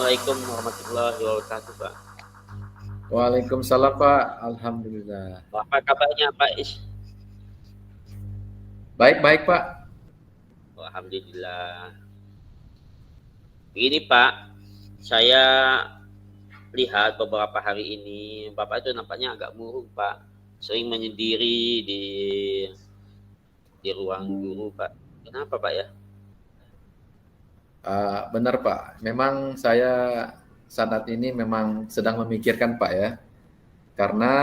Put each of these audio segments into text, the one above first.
Assalamualaikum warahmatullahi wabarakatuh, Pak. Waalaikumsalam Pak, Alhamdulillah. Apa kabarnya, Pak Is? Baik-baik Pak. Alhamdulillah. Begini, Pak, saya lihat beberapa hari ini Bapak itu nampaknya agak murung, Pak. Sering menyendiri di ruang guru, Pak. Kenapa, Pak ya? Benar Pak, memang saya saat ini memang sedang memikirkan Pak ya, karena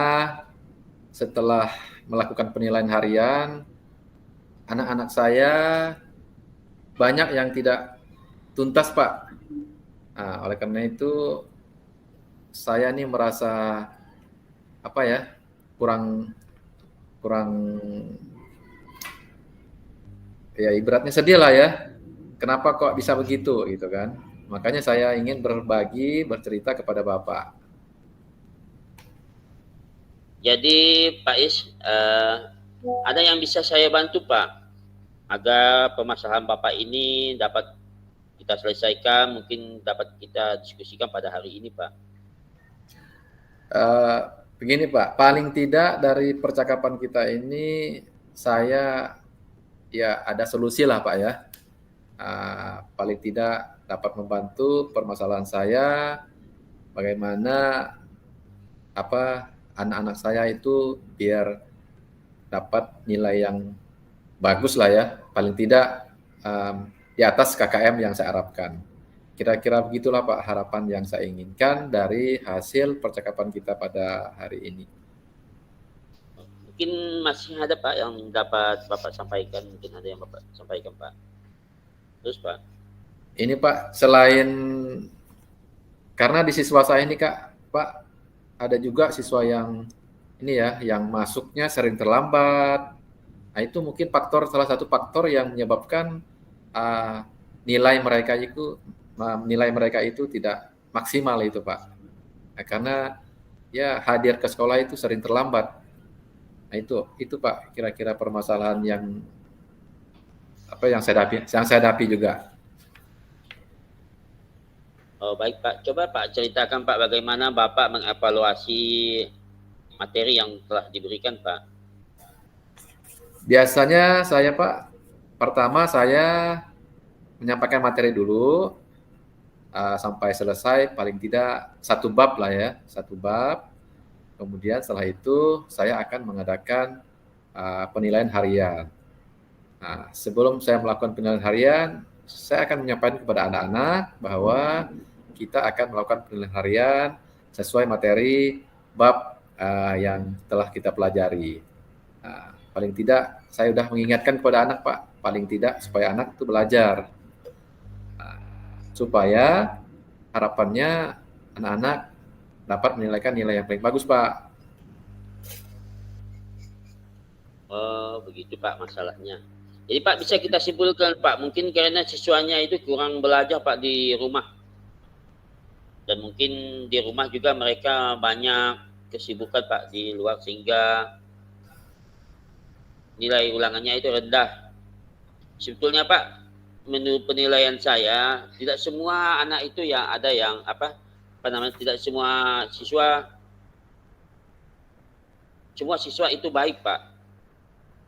setelah melakukan penilaian harian, anak-anak saya banyak yang tidak tuntas Pak. Oleh karena itu saya ini merasa apa ya, kurang kurang ya ibaratnya sedih lah ya. Kenapa kok bisa begitu gitu kan? Makanya saya ingin berbagi, bercerita kepada Bapak. Jadi, Pak Is, ada yang bisa saya bantu, Pak, agar permasalahan Bapak ini dapat kita selesaikan, mungkin dapat kita diskusikan pada hari ini, Pak. Begini Pak, paling tidak dari percakapan kita ini saya ya ada solusi lah Pak ya. Paling tidak dapat membantu permasalahan saya, bagaimana anak-anak saya itu biar dapat nilai yang bagus lah ya, paling tidak di atas KKM yang saya harapkan. Kira-kira begitulah Pak harapan yang saya inginkan dari hasil percakapan kita pada hari ini. Mungkin masih ada, Pak, yang dapat Bapak sampaikan, mungkin ada yang Bapak sampaikan, Pak. Terus, Pak. Ini Pak, selain karena di siswa saya ini Pak, ada juga siswa yang ini ya, yang masuknya sering terlambat. Nah, itu mungkin salah satu faktor yang menyebabkan nilai mereka itu tidak maksimal itu Pak. Nah, karena ya hadir ke sekolah itu sering terlambat. Nah, itu Pak, kira-kira permasalahan yang saya hadapi juga. Oh, baik, Pak. Coba Pak ceritakan, Pak, bagaimana Bapak mengevaluasi materi yang telah diberikan, Pak. Biasanya saya Pak, pertama saya menyampaikan materi dulu sampai selesai, paling tidak satu bab lah ya, satu bab. Kemudian setelah itu saya akan mengadakan penilaian harian. Nah, sebelum saya melakukan penilaian harian, saya akan menyampaikan kepada anak-anak bahwa kita akan melakukan penilaian harian sesuai materi bab yang telah kita pelajari. Paling tidak saya sudah mengingatkan kepada anak Pak, paling tidak supaya anak itu belajar. Supaya harapannya anak-anak dapat menilaikan nilai yang paling bagus Pak. Oh, begitu, Pak, masalahnya. Jadi, Pak, bisa kita simpulkan, Pak, mungkin karena siswanya itu kurang belajar, Pak, di rumah. Dan mungkin di rumah juga mereka banyak kesibukan, Pak, di luar, sehingga nilai ulangannya itu rendah. Sebetulnya, Pak, menurut penilaian saya, tidak semua anak itu ya ada yang tidak semua siswa itu baik, Pak.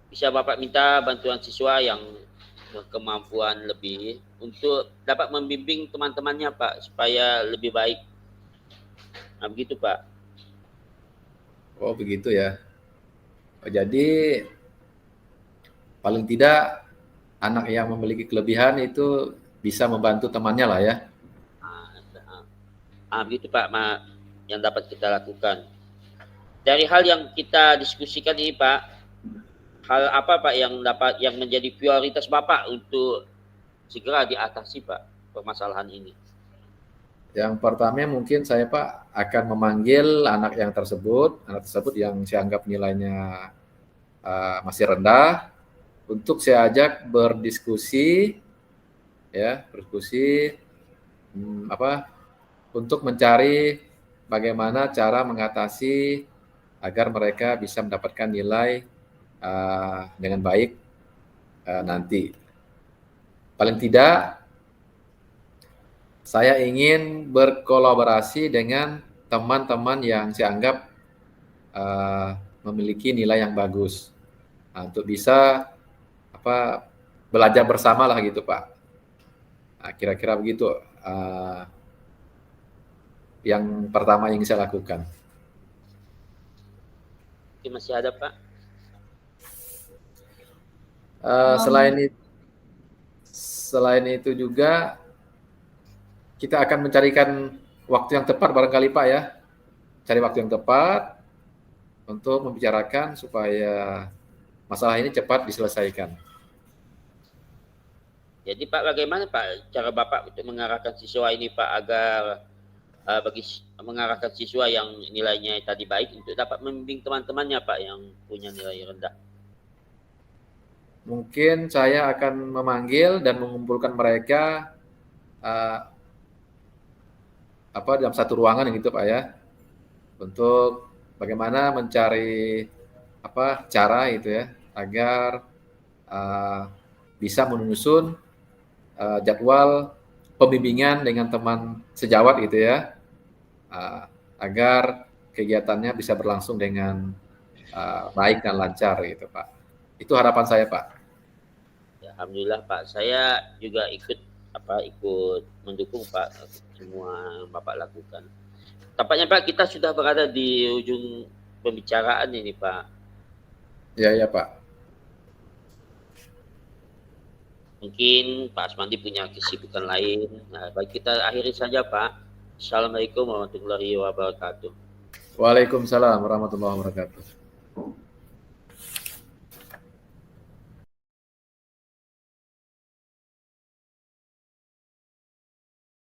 Bisa Bapak minta bantuan siswa yang berkemampuan lebih untuk dapat membimbing teman-temannya, Pak, supaya lebih baik. Nah, begitu, Pak. Oh begitu ya. Jadi paling tidak anak yang memiliki kelebihan itu bisa membantu temannya lah ya. Begitu, Pak, yang dapat kita lakukan. Dari hal yang kita diskusikan ini, Pak, hal apa, Pak, yang menjadi prioritas Bapak untuk segera diatasi, Pak, permasalahan ini? Yang pertama mungkin saya Pak akan memanggil anak tersebut yang saya anggap nilainya masih rendah, untuk saya ajak berdiskusi untuk mencari bagaimana cara mengatasi agar mereka bisa mendapatkan nilai dengan baik nanti. Paling tidak saya ingin berkolaborasi dengan teman-teman yang saya anggap memiliki nilai yang bagus. Nah, untuk bisa belajar bersama lah gitu Pak. Nah, kira-kira begitu yang pertama yang saya lakukan. Mungkin masih ada Pak? Selain itu juga kita akan mencarikan waktu yang tepat barangkali Pak ya. Cari waktu yang tepat untuk membicarakan supaya masalah ini cepat diselesaikan. Jadi Pak, bagaimana Pak cara Bapak untuk mengarahkan siswa ini Pak agar mengarahkan siswa yang nilainya tadi baik untuk dapat membimbing teman-temannya Pak yang punya nilai rendah? Mungkin saya akan memanggil dan mengumpulkan mereka dalam satu ruangan gitu Pak ya, untuk bagaimana mencari cara itu ya agar bisa menyusun jadwal pembimbingan dengan teman sejawat gitu ya, agar kegiatannya bisa berlangsung dengan baik dan lancar gitu Pak. Itu harapan saya Pak. Ya, alhamdulillah Pak, saya juga ikut mendukung Pak semua yang Bapak lakukan. Tampaknya Pak kita sudah berada di ujung pembicaraan ini Pak. Ya Pak. Mungkin Pak Asmandi punya kesibukan lain. Nah, baik kita akhiri saja Pak. Assalamualaikum warahmatullahi wabarakatuh. Waalaikumsalam warahmatullahi wabarakatuh.